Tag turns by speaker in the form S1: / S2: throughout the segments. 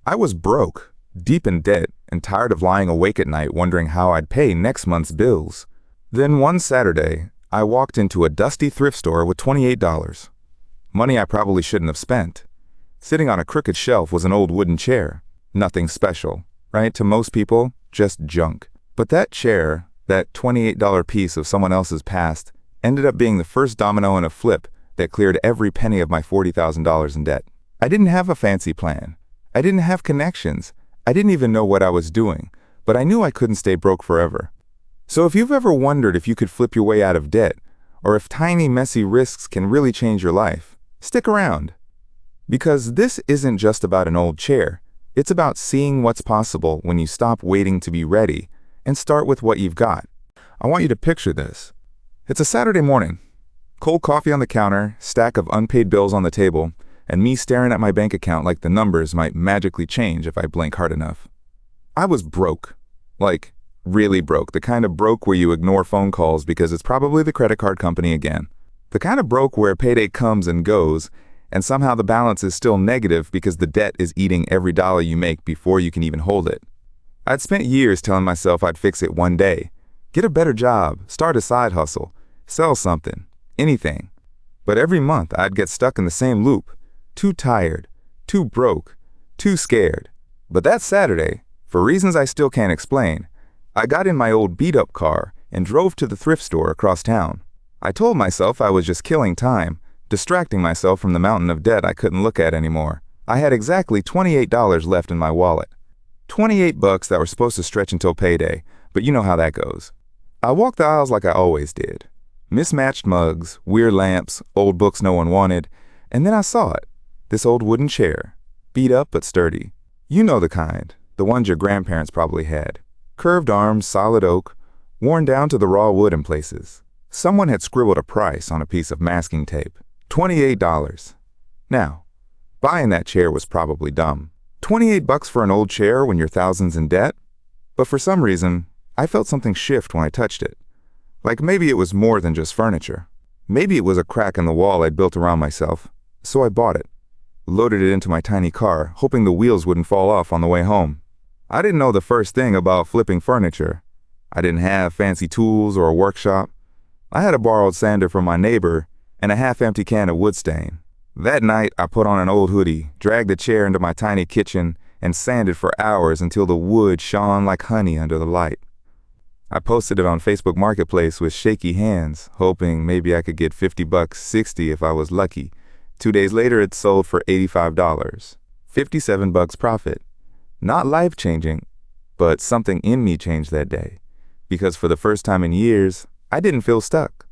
S1: I was broke, deep in debt, and tired of lying awake at night wondering how I'd pay next month's bills. Then one Saturday, I walked into a dusty thrift store with $28. Money I probably shouldn't have spent. Sitting on a crooked shelf was an old wooden chair. Nothing special, right? To most people, just junk. But that chair, that $28 piece of someone else's past, ended up being the first domino in a flip that cleared every penny of my $40,000 in debt. I didn't have a fancy plan. I didn't have connections. I didn't even know what I was doing, but I knew I couldn't stay broke forever. So if you've ever wondered if you could flip your way out of debt, or if tiny, messy risks can really change your life, stick around. Because this isn't just about an old chair. It's about seeing what's possible when you stop waiting to be ready and start with what you've got. I want you to picture this. It's a Saturday morning. Cold coffee on the counter, stack of unpaid bills on the table, and me staring at my bank account like the numbers might magically change if I blink hard enough. I was broke. Like, really broke. The kind of broke where you ignore phone calls because it's probably the credit card company again. The kind of broke where payday comes and goes, and somehow the balance is still negative because the debt is eating every dollar you make before you can even hold it. I'd spent years telling myself I'd fix it one day. Get a better job, start a side hustle, sell something, anything. But every month I'd get stuck in the same loop. Too tired, too broke, too scared. But that Saturday, for reasons I still can't explain, I got in my old beat-up car and drove to the thrift store across town. I told myself I was just killing time, distracting myself from the mountain of debt I couldn't look at anymore. I had exactly $28 left in my wallet. $28 that were supposed to stretch until payday, but you know how that goes. I walked the aisles like I always did. Mismatched mugs, weird lamps, old books no one wanted, and then I saw it. This old wooden chair, beat up but sturdy. You know the kind, the ones your grandparents probably had. Curved arms, solid oak, worn down to the raw wood in places. Someone had scribbled a price on a piece of masking tape. $28. Now, buying that chair was probably dumb. $28 for an old chair when you're thousands in debt? But for some reason, I felt something shift when I touched it. Like maybe it was more than just furniture. Maybe it was a crack in the wall I'd built around myself. So I bought it. Loaded it into my tiny car, hoping the wheels wouldn't fall off on the way home. I didn't know the first thing about flipping furniture. I didn't have fancy tools or a workshop. I had a borrowed sander from my neighbor and a half-empty can of wood stain. That night, I put on an old hoodie, dragged the chair into my tiny kitchen, and sanded for hours until the wood shone like honey under the light. I posted it on Facebook Marketplace with shaky hands, hoping maybe I could get $50, $60 if I was lucky. 2 days later, it sold for $85. $57 profit. Not life-changing, but something in me changed that day. Because for the first time in years, I didn't feel stuck.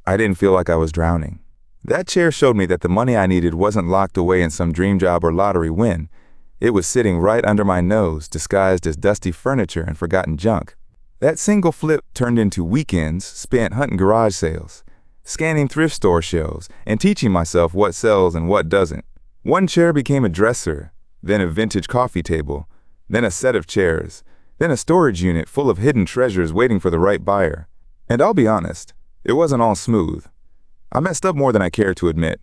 S1: I didn't feel like I was drowning. That chair showed me that the money I needed wasn't locked away in some dream job or lottery win. It was sitting right under my nose, disguised as dusty furniture and forgotten junk. That single flip turned into weekends spent hunting garage sales, scanning thrift store shelves, and teaching myself what sells and what doesn't. One chair became a dresser, then a vintage coffee table, then a set of chairs, then a storage unit full of hidden treasures waiting for the right buyer. And I'll be honest, it wasn't all smooth. I messed up more than I cared to admit.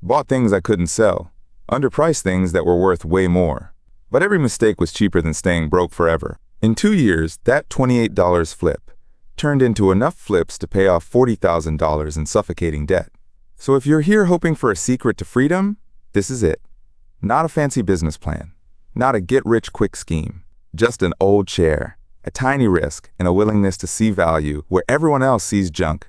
S1: Bought things I couldn't sell, underpriced things that were worth way more. But every mistake was cheaper than staying broke forever. In 2 years, that $28 flip turned into enough flips to pay off $40,000 in suffocating debt. So if you're here hoping for a secret to freedom, this is it. Not a fancy business plan, not a get-rich-quick scheme, just an old chair, a tiny risk, and a willingness to see value where everyone else sees junk.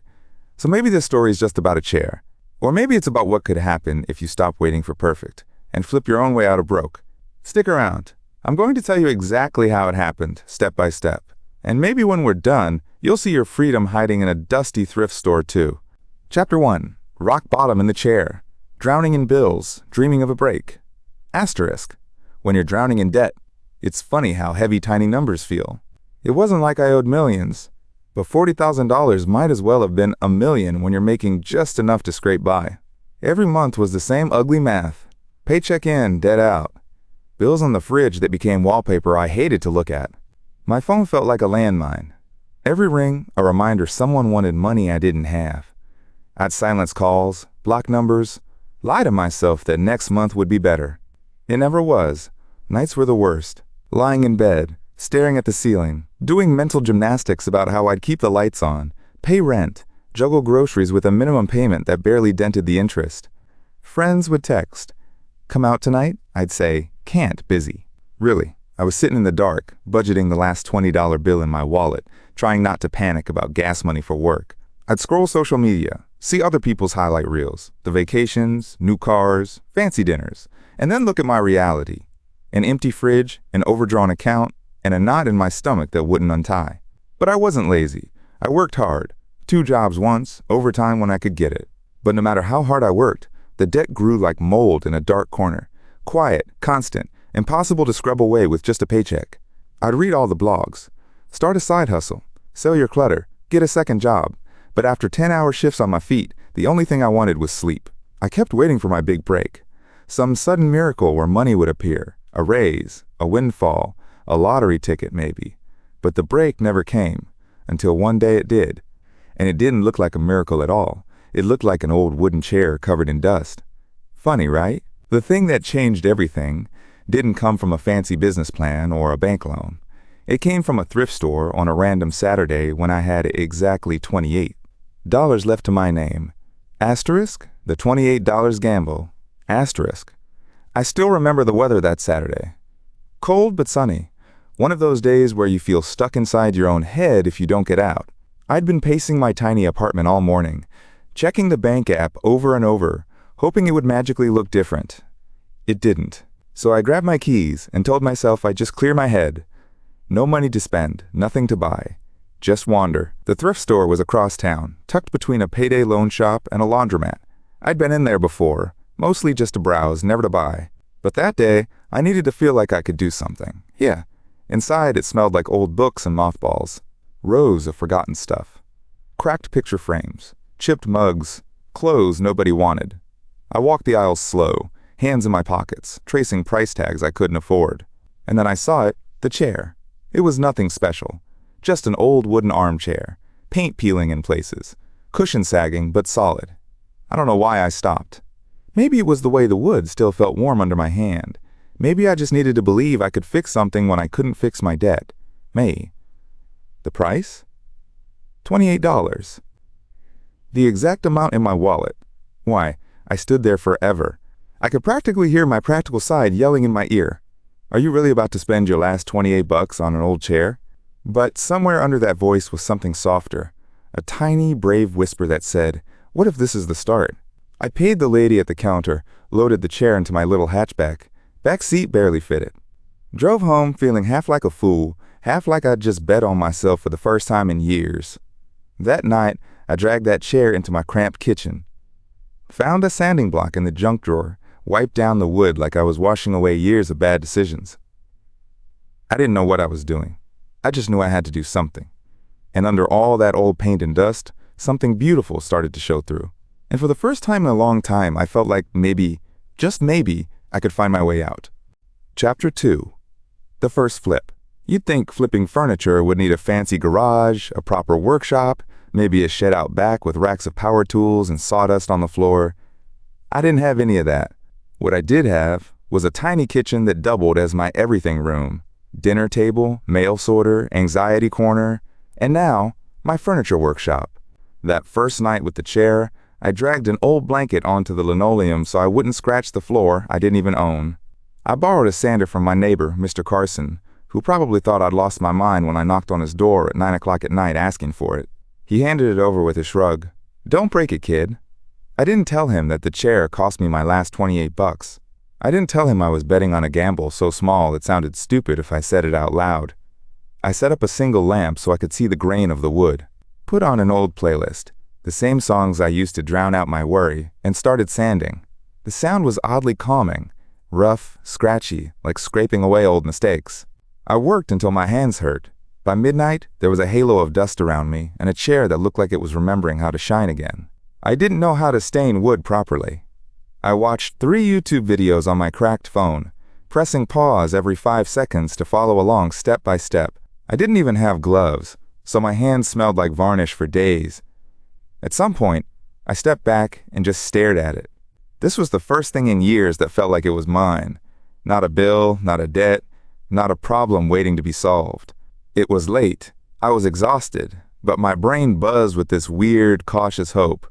S1: So maybe this story is just about a chair, or maybe it's about what could happen if you stop waiting for perfect and flip your own way out of broke. Stick around. I'm going to tell you exactly how it happened, step by step. And maybe when we're done, you'll see your freedom hiding in a dusty thrift store too. Chapter 1. Rock bottom in the chair. Drowning in bills, dreaming of a break. Asterisk. When you're drowning in debt, it's funny how heavy tiny numbers feel. It wasn't like I owed millions, but $40,000 might as well have been $1 million when you're making just enough to scrape by. Every month was the same ugly math. Paycheck in, debt out. Bills on the fridge that became wallpaper I hated to look at. My phone felt like a landmine. Every ring, a reminder someone wanted money I didn't have. I'd silence calls, block numbers, lie to myself that next month would be better. It never was. Nights were the worst. Lying in bed, staring at the ceiling, doing mental gymnastics about how I'd keep the lights on, pay rent, juggle groceries with a minimum payment that barely dented the interest. Friends would text, "Come out tonight?" I'd say, "Can't, busy." Really, I was sitting in the dark, budgeting the last $20 bill in my wallet, trying not to panic about gas money for work. I'd scroll social media, see other people's highlight reels, the vacations, new cars, fancy dinners, and then look at my reality. An empty fridge, an overdrawn account, and a knot in my stomach that wouldn't untie. But I wasn't lazy. I worked hard. 2 jobs once, overtime when I could get it. But no matter how hard I worked, the debt grew like mold in a dark corner. Quiet, constant, impossible to scrub away with just a paycheck. I'd read all the blogs. Start a side hustle. Sell your clutter. Get a second job. But after 10-hour shifts on my feet, the only thing I wanted was sleep. I kept waiting for my big break. Some sudden miracle where money would appear. A raise, a windfall, a lottery ticket maybe. But the break never came, until one day it did. And it didn't look like a miracle at all. It looked like an old wooden chair covered in dust. Funny, right? The thing that changed everything didn't come from a fancy business plan or a bank loan. It came from a thrift store on a random Saturday when I had exactly $28 left to my name. Asterisk, the $28 gamble. Asterisk. I still remember the weather that Saturday. Cold but sunny. One of those days where you feel stuck inside your own head if you don't get out. I'd been pacing my tiny apartment all morning, checking the bank app over and over, hoping it would magically look different. It didn't. So I grabbed my keys and told myself I'd just clear my head. No money to spend, nothing to buy. Just wander. The thrift store was across town, tucked between a payday loan shop and a laundromat. I'd been in there before, mostly just to browse, never to buy. But that day, I needed to feel like I could do something. Yeah. Inside, it smelled like old books and mothballs. Rows of forgotten stuff. Cracked picture frames. Chipped mugs. Clothes nobody wanted. I walked the aisles slow, hands in my pockets, tracing price tags I couldn't afford. And then I saw it, the chair. It was nothing special. Just an old wooden armchair. Paint peeling in places. Cushion sagging, but solid. I don't know why I stopped. Maybe it was the way the wood still felt warm under my hand. Maybe I just needed to believe I could fix something when I couldn't fix my debt. The price? $28. The exact amount in my wallet. Why, I stood there forever. I could practically hear my practical side yelling in my ear. Are you really about to spend your last $28 on an old chair? But somewhere under that voice was something softer. A tiny, brave whisper that said, "What if this is the start?" I paid the lady at the counter, loaded the chair into my little hatchback. Back seat barely fitted. Drove home feeling half like a fool, half like I'd just bet on myself for the first time in years. That night, I dragged that chair into my cramped kitchen. Found a sanding block in the junk drawer, wiped down the wood like I was washing away years of bad decisions. I didn't know what I was doing. I just knew I had to do something. And under all that old paint and dust, something beautiful started to show through. And for the first time in a long time, I felt like maybe, just maybe, I could find my way out. Chapter 2. The first flip. You'd think flipping furniture would need a fancy garage, a proper workshop, maybe a shed out back with racks of power tools and sawdust on the floor. I didn't have any of that. What I did have was a tiny kitchen that doubled as my everything room. Dinner table, mail sorter, anxiety corner, and now, my furniture workshop. That first night with the chair, I dragged an old blanket onto the linoleum so I wouldn't scratch the floor I didn't even own. I borrowed a sander from my neighbor, Mr. Carson, who probably thought I'd lost my mind when I knocked on his door at 9 o'clock at night asking for it. He handed it over with a shrug. "Don't break it, kid." I didn't tell him that the chair cost me my last $28. I didn't tell him I was betting on a gamble so small it sounded stupid if I said it out loud. I set up a single lamp so I could see the grain of the wood, put on an old playlist, the same songs I used to drown out my worry, and started sanding. The sound was oddly calming, rough, scratchy, like scraping away old mistakes. I worked until my hands hurt. By midnight, there was a halo of dust around me and a chair that looked like it was remembering how to shine again. I didn't know how to stain wood properly. I watched 3 YouTube videos on my cracked phone, pressing pause every 5 seconds to follow along step by step. I didn't even have gloves, so my hands smelled like varnish for days. At some point, I stepped back and just stared at it. This was the first thing in years that felt like it was mine. Not a bill, not a debt, not a problem waiting to be solved. It was late. I was exhausted, but my brain buzzed with this weird, cautious hope.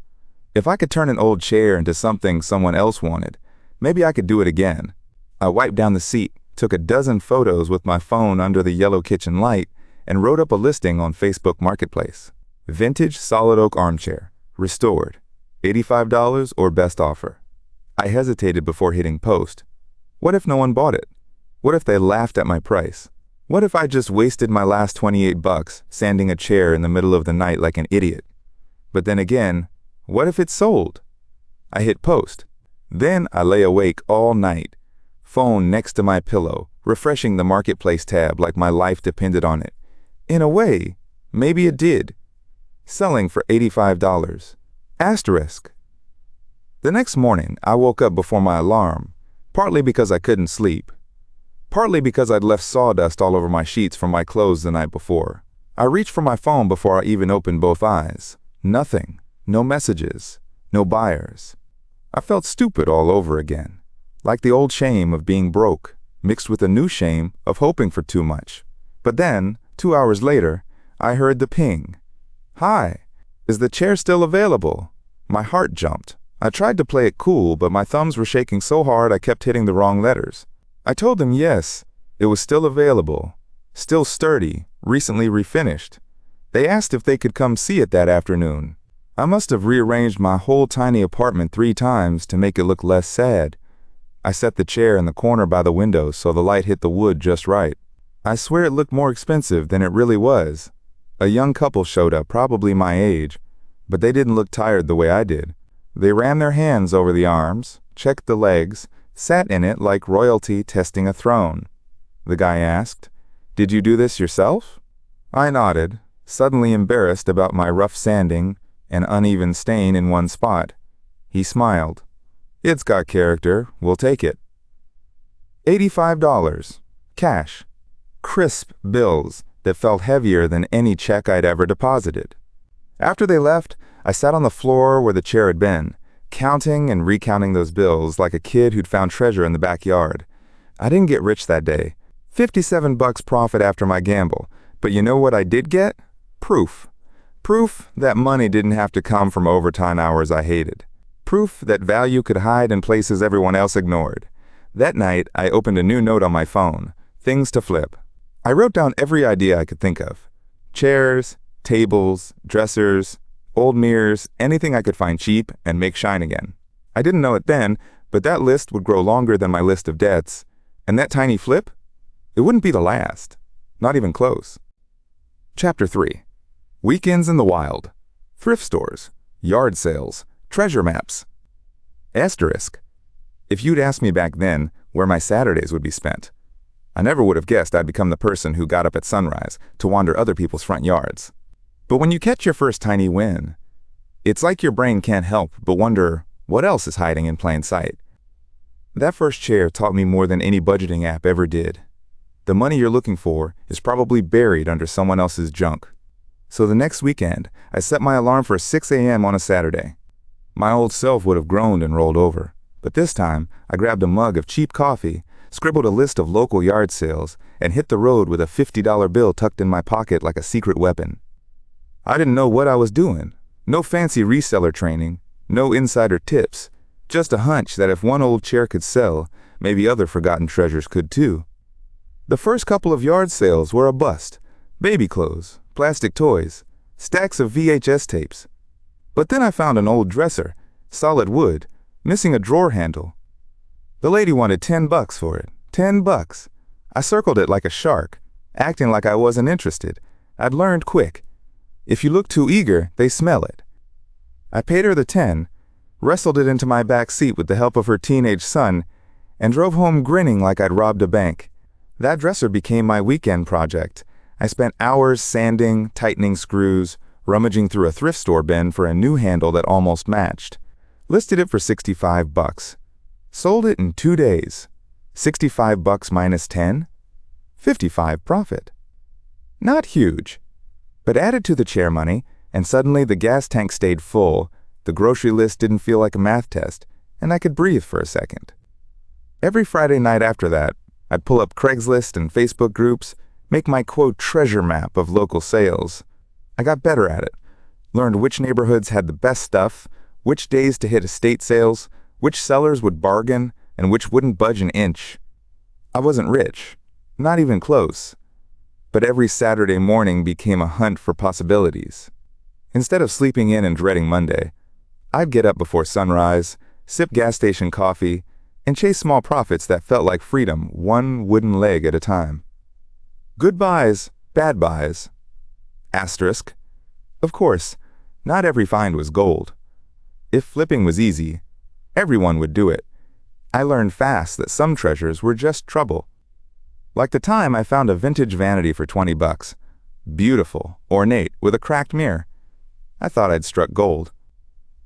S1: If I could turn an old chair into something someone else wanted, maybe I could do it again. I wiped down the seat, took a dozen photos with my phone under the yellow kitchen light, and wrote up a listing on Facebook Marketplace. Vintage solid oak armchair, restored, $85 or best offer. I hesitated before hitting post. What if no one bought it? What if they laughed at my price? What if I just wasted my last $28 sanding a chair in the middle of the night like an idiot? But then again, what if it sold? I hit post. Then I lay awake all night, phone next to my pillow, refreshing the Marketplace tab like my life depended on it. In a way, maybe it did. Selling for $85. Asterisk. The next morning, I woke up before my alarm, partly because I couldn't sleep, partly because I'd left sawdust all over my sheets from my clothes the night before. I reached for my phone before I even opened both eyes. Nothing. No messages. No buyers. I felt stupid all over again, like the old shame of being broke, mixed with a new shame of hoping for too much. But then, 2 hours later, I heard the ping. Hi, is the chair still available? My heart jumped. I tried to play it cool, but my thumbs were shaking so hard I kept hitting the wrong letters. I told them yes, it was still available, still sturdy, recently refinished. They asked if they could come see it that afternoon. I must have rearranged my whole tiny apartment 3 times to make it look less sad. I set the chair in the corner by the window so the light hit the wood just right. I swear it looked more expensive than it really was. A young couple showed up, probably my age, but they didn't look tired the way I did. They ran their hands over the arms, checked the legs, sat in it like royalty testing a throne. The guy asked, "Did you do this yourself?" I nodded, suddenly embarrassed about my rough sanding and uneven stain in one spot. He smiled. "It's got character, we'll take it." $85. Cash. Crisp bills that felt heavier than any check I'd ever deposited. After they left, I sat on the floor where the chair had been, counting and recounting those bills like a kid who'd found treasure in the backyard. I didn't get rich that day. $57 profit after my gamble. But you know what I did get? Proof. Proof that money didn't have to come from overtime hours I hated. Proof that value could hide in places everyone else ignored. That night, I opened a new note on my phone. Things to flip. I wrote down every idea I could think of. Chairs, tables, dressers, old mirrors, anything I could find cheap and make shine again. I didn't know it then, but that list would grow longer than my list of debts. And that tiny flip? It wouldn't be the last. Not even close. Chapter 3. Weekends in the Wild. Thrift stores. Yard sales. Treasure maps. Asterisk. If you'd asked me back then where my Saturdays would be spent, I never would have guessed I'd become the person who got up at sunrise to wander other people's front yards. But when you catch your first tiny win, it's like your brain can't help but wonder what else is hiding in plain sight. That first chair taught me more than any budgeting app ever did. The money you're looking for is probably buried under someone else's junk. So the next weekend, I set my alarm for 6 a.m. on a Saturday. My old self would have groaned and rolled over, but this time I grabbed a mug of cheap coffee, scribbled a list of local yard sales, and hit the road with a $50 bill tucked in my pocket like a secret weapon. I didn't know what I was doing. No fancy reseller training, no insider tips, just a hunch that if one old chair could sell, maybe other forgotten treasures could too. The first couple of yard sales were a bust. Baby clothes, plastic toys, stacks of VHS tapes. But then I found an old dresser, solid wood, missing a drawer handle. The lady wanted $10 for it. $10. I circled it like a shark, acting like I wasn't interested. I'd learned quick. If you look too eager, they smell it. I paid her the 10, wrestled it into my back seat with the help of her teenage son, and drove home grinning like I'd robbed a bank. That dresser became my weekend project. I spent hours sanding, tightening screws, rummaging through a thrift store bin for a new handle that almost matched. Listed it for $65. Sold it in 2 days. $65 minus 10? $55 profit. Not huge. But added to the chair money, and suddenly the gas tank stayed full, the grocery list didn't feel like a math test, and I could breathe for a second. Every Friday night after that, I'd pull up Craigslist and Facebook groups, make my quote treasure map of local sales. I got better at it, learned which neighborhoods had the best stuff, which days to hit estate sales, which sellers would bargain, and which wouldn't budge an inch. I wasn't rich, not even close, but every Saturday morning became a hunt for possibilities. Instead of sleeping in and dreading Monday, I'd get up before sunrise, sip gas station coffee, and chase small profits that felt like freedom, one wooden leg at a time. Good buys, bad buys. Asterisk. Of course, not every find was gold. If flipping was easy, everyone would do it. I learned fast that some treasures were just trouble. Like the time I found a vintage vanity for 20 bucks. Beautiful, ornate, with a cracked mirror. I thought I'd struck gold.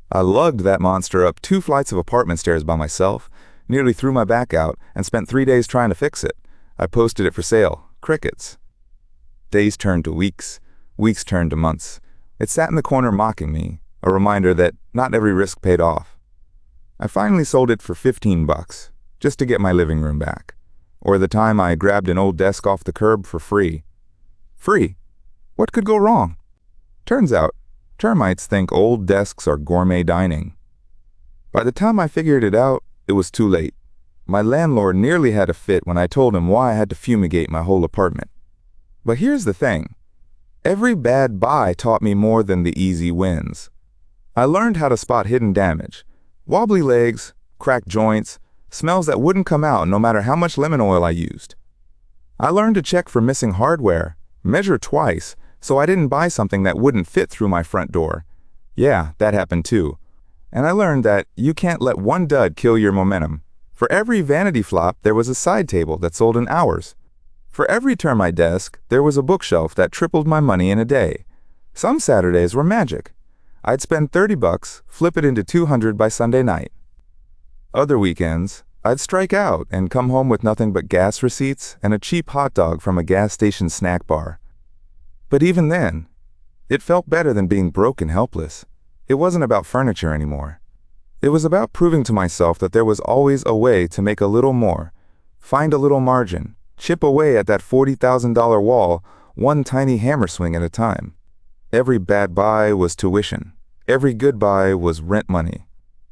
S1: I lugged that monster up 2 flights of apartment stairs by myself, nearly threw my back out, and spent 3 days trying to fix it. I posted it for sale. Crickets. Days turned to weeks. Weeks turned to months. It sat in the corner mocking me, a reminder that not every risk paid off. I finally sold it for 15 bucks, just to get my living room back. Or the time I grabbed an old desk off the curb for free. Free? What could go wrong? Turns out, termites think old desks are gourmet dining. By the time I figured it out, it was too late. My landlord nearly had a fit when I told him why I had to fumigate my whole apartment. But here's the thing. Every bad buy taught me more than the easy wins. I learned how to spot hidden damage, wobbly legs, cracked joints, smells that wouldn't come out no matter how much lemon oil I used. I learned to check for missing hardware, measure twice, so I didn't buy something that wouldn't fit through my front door. Yeah, that happened too. And I learned that you can't let one dud kill your momentum. For every vanity flop, there was a side table that sold in hours. For every termite desk, there was a bookshelf that tripled my money in a day. Some Saturdays were magic. I'd spend 30 bucks, flip it into 200 by Sunday night. Other weekends, I'd strike out and come home with nothing but gas receipts and a cheap hot dog from a gas station snack bar. But even then, it felt better than being broke and helpless. It wasn't about furniture anymore. It was about proving to myself that there was always a way to make a little more, find a little margin, chip away at that $40,000 wall, one tiny hammer swing at a time. Every bad buy was tuition. Every good buy was rent money.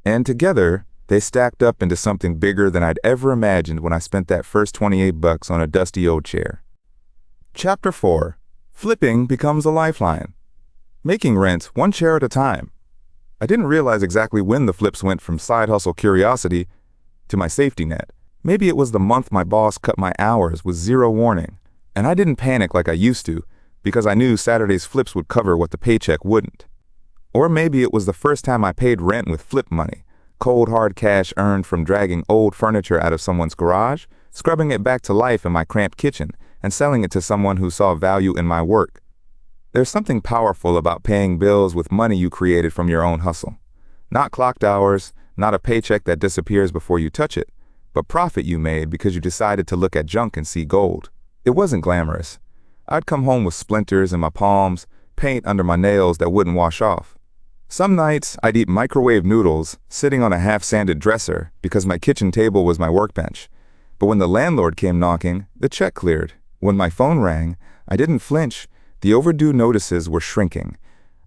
S1: And together, they stacked up into something bigger than I'd ever imagined when I spent that first 28 bucks on a dusty old chair. Chapter 4. Flipping becomes a lifeline. Making rent one chair at a time. I didn't realize exactly when the flips went from side hustle curiosity to my safety net. Maybe it was the month my boss cut my hours with zero warning, and I didn't panic like I used to because I knew Saturday's flips would cover what the paycheck wouldn't. Or maybe it was the first time I paid rent with flip money, cold hard cash earned from dragging old furniture out of someone's garage, scrubbing it back to life in my cramped kitchen, and selling it to someone who saw value in my work. There's something powerful about paying bills with money you created from your own hustle. Not clocked hours, not a paycheck that disappears before you touch it, but profit you made because you decided to look at junk and see gold. It wasn't glamorous. I'd come home with splinters in my palms, paint under my nails that wouldn't wash off. Some nights, I'd eat microwave noodles sitting on a half-sanded dresser because my kitchen table was my workbench. But when the landlord came knocking, the check cleared. When my phone rang, I didn't flinch. The overdue notices were shrinking.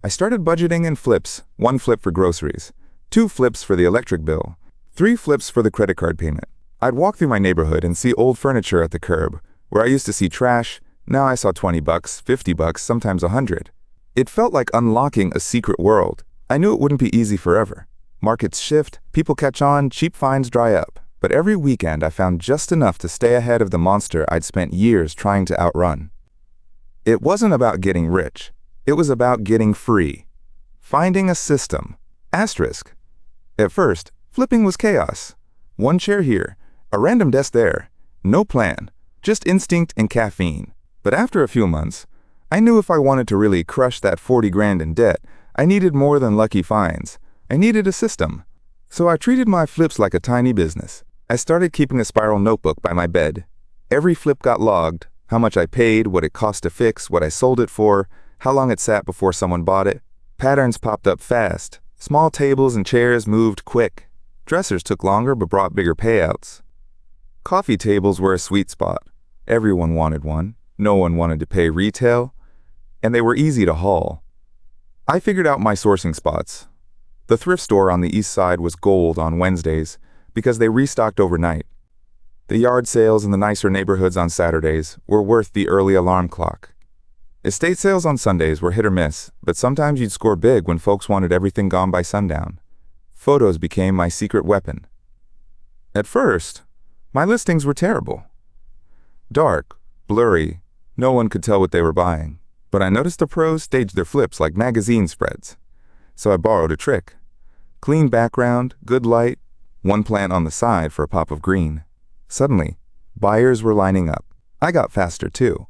S1: I started budgeting in flips, 1 flip for groceries, 2 flips for the electric bill, 3 flips for the credit card payment. I'd walk through my neighborhood and see old furniture at the curb. Where I used to see trash, now I saw 20 bucks, 50 bucks, sometimes 100. It felt like unlocking a secret world. I knew it wouldn't be easy forever. Markets shift, people catch on, cheap finds dry up. But every weekend I found just enough to stay ahead of the monster I'd spent years trying to outrun. It wasn't about getting rich. It was about getting free. Finding a system. Asterisk. At first, flipping was chaos. 1 chair here, a random desk there. No plan, just instinct and caffeine. But after a few months, I knew if I wanted to really crush that 40 grand in debt, I needed more than lucky finds. I needed a system. So I treated my flips like a tiny business. I started keeping a spiral notebook by my bed. Every flip got logged. How much I paid, what it cost to fix, what I sold it for, how long it sat before someone bought it. Patterns popped up fast. Small tables and chairs moved quick. Dressers took longer but brought bigger payouts. Coffee tables were a sweet spot. Everyone wanted one. No one wanted to pay retail, and they were easy to haul. I figured out my sourcing spots. The thrift store on the east side was gold on Wednesdays because they restocked overnight. The yard sales in the nicer neighborhoods on Saturdays were worth the early alarm clock. Estate sales on Sundays were hit or miss, but sometimes you'd score big when folks wanted everything gone by sundown. Photos became my secret weapon. At first, my listings were terrible. Dark, blurry, no one could tell what they were buying. But I noticed the pros staged their flips like magazine spreads. So I borrowed a trick. Clean background, good light, one plant on the side for a pop of green. Suddenly, buyers were lining up. I got faster too.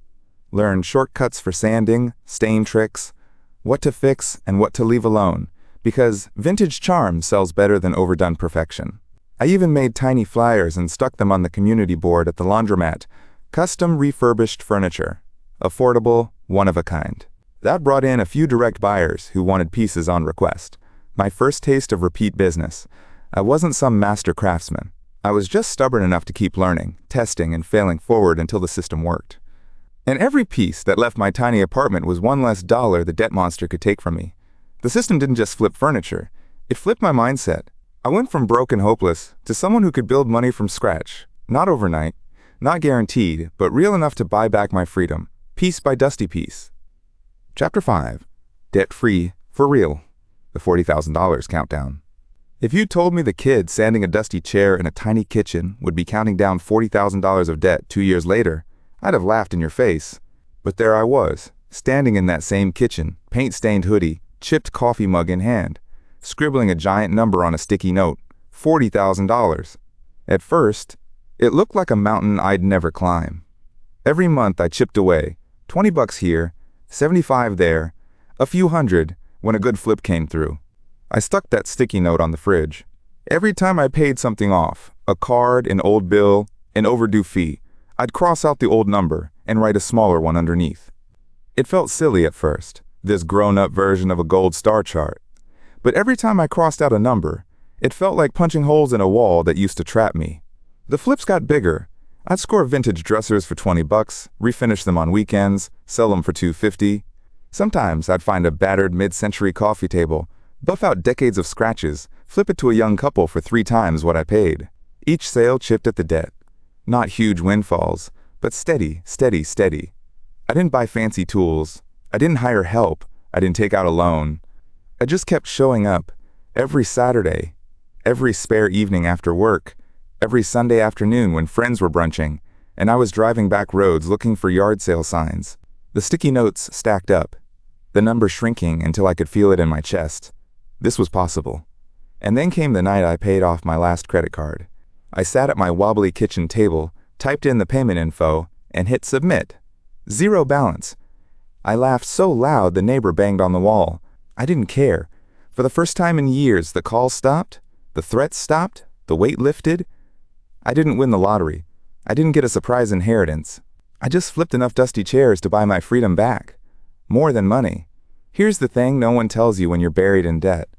S1: Learned shortcuts for sanding, stain tricks, what to fix and what to leave alone, because vintage charm sells better than overdone perfection. I even made tiny flyers and stuck them on the community board at the laundromat. Custom refurbished furniture. Affordable, one of a kind. That brought in a few direct buyers who wanted pieces on request. My first taste of repeat business. I wasn't some master craftsman. I was just stubborn enough to keep learning, testing, and failing forward until the system worked. And every piece that left my tiny apartment was one less dollar the debt monster could take from me. The system didn't just flip furniture. It flipped my mindset. I went from broke and hopeless to someone who could build money from scratch. Not overnight, not guaranteed, but real enough to buy back my freedom. Piece by dusty piece. Chapter 5. Debt-free for real. The $40,000 countdown. If you told me the kid sanding a dusty chair in a tiny kitchen would be counting down $40,000 of debt 2 years later, I'd have laughed in your face. But there I was, standing in that same kitchen, paint-stained hoodie, chipped coffee mug in hand, scribbling a giant number on a sticky note, $40,000. At first, it looked like a mountain I'd never climb. Every month I chipped away, $20 here, $75 there, a few hundred when a good flip came through. I stuck that sticky note on the fridge. Every time I paid something off, a card, an old bill, an overdue fee, I'd cross out the old number and write a smaller one underneath. It felt silly at first, this grown-up version of a gold star chart. But every time I crossed out a number, it felt like punching holes in a wall that used to trap me. The flips got bigger. I'd score vintage dressers for $20, refinish them on weekends, sell them for $250. Sometimes I'd find a battered mid-century coffee table, buff out decades of scratches, flip it to a young couple for 3 times what I paid. Each sale chipped at the debt. Not huge windfalls, but steady, steady, steady. I didn't buy fancy tools. I didn't hire help. I didn't take out a loan. I just kept showing up every Saturday, every spare evening after work, every Sunday afternoon when friends were brunching, and I was driving back roads looking for yard sale signs. The sticky notes stacked up, the number shrinking until I could feel it in my chest. This was possible. And then came the night I paid off my last credit card. I sat at my wobbly kitchen table, typed in the payment info, and hit submit. 0 balance. I laughed so loud the neighbor banged on the wall. I didn't care. For the first time in years, the calls stopped, the threats stopped, the weight lifted. I didn't win the lottery. I didn't get a surprise inheritance. I just flipped enough dusty chairs to buy my freedom back. More than money. Here's the thing no one tells you when you're buried in debt.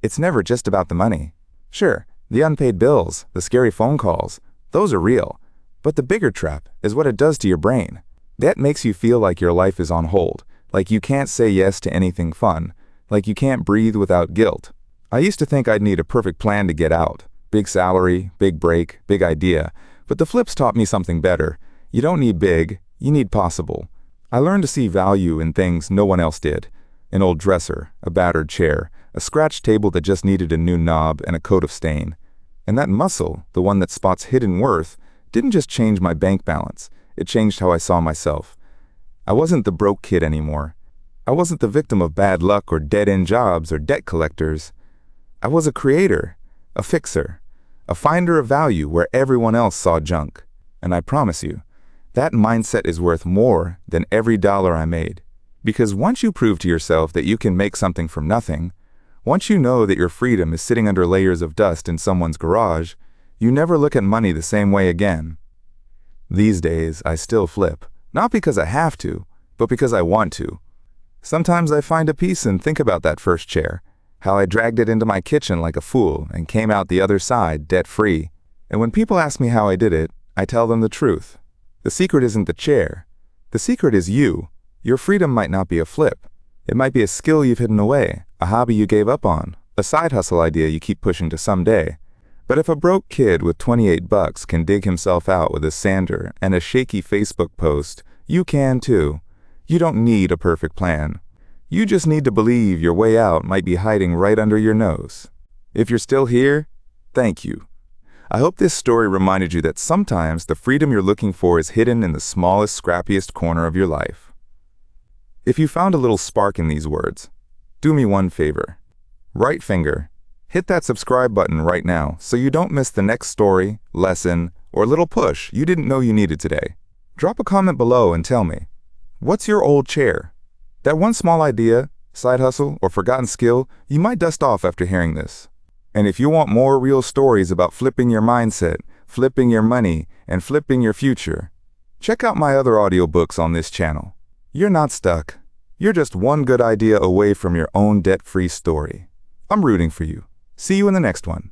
S1: It's never just about the money. Sure, the unpaid bills, the scary phone calls, those are real. But the bigger trap is what it does to your brain. Debt makes you feel like your life is on hold, like you can't say yes to anything fun, like you can't breathe without guilt. I used to think I'd need a perfect plan to get out. Big salary, big break, big idea. But the flips taught me something better. You don't need big, you need possible. I learned to see value in things no one else did. An old dresser, a battered chair, a scratched table that just needed a new knob and a coat of stain. And that muscle, the one that spots hidden worth, didn't just change my bank balance. It changed how I saw myself. I wasn't the broke kid anymore. I wasn't the victim of bad luck or dead-end jobs or debt collectors. I was a creator, a fixer, a finder of value where everyone else saw junk. And I promise you, that mindset is worth more than every dollar I made. Because once you prove to yourself that you can make something from nothing, once you know that your freedom is sitting under layers of dust in someone's garage, you never look at money the same way again. These days, I still flip, not because I have to, but because I want to. Sometimes I find a piece and think about that first chair, how I dragged it into my kitchen like a fool and came out the other side debt-free. And when people ask me how I did it, I tell them the truth. The secret isn't the chair. The secret is you. Your freedom might not be a flip. It might be a skill you've hidden away, a hobby you gave up on, a side hustle idea you keep pushing to someday. But if a broke kid with 28 bucks can dig himself out with a sander and a shaky Facebook post, you can too. You don't need a perfect plan. You just need to believe your way out might be hiding right under your nose. If you're still here, thank you. I hope this story reminded you that sometimes the freedom you're looking for is hidden in the smallest, scrappiest corner of your life. If you found a little spark in these words, do me one favor. Right finger, hit that subscribe button right now so you don't miss the next story, lesson, or little push you didn't know you needed today. Drop a comment below and tell me, what's your old chair? That one small idea, side hustle, or forgotten skill you might dust off after hearing this. And if you want more real stories about flipping your mindset, flipping your money, and flipping your future, check out my other audiobooks on this channel. You're not stuck. You're just one good idea away from your own debt-free story. I'm rooting for you. See you in the next one.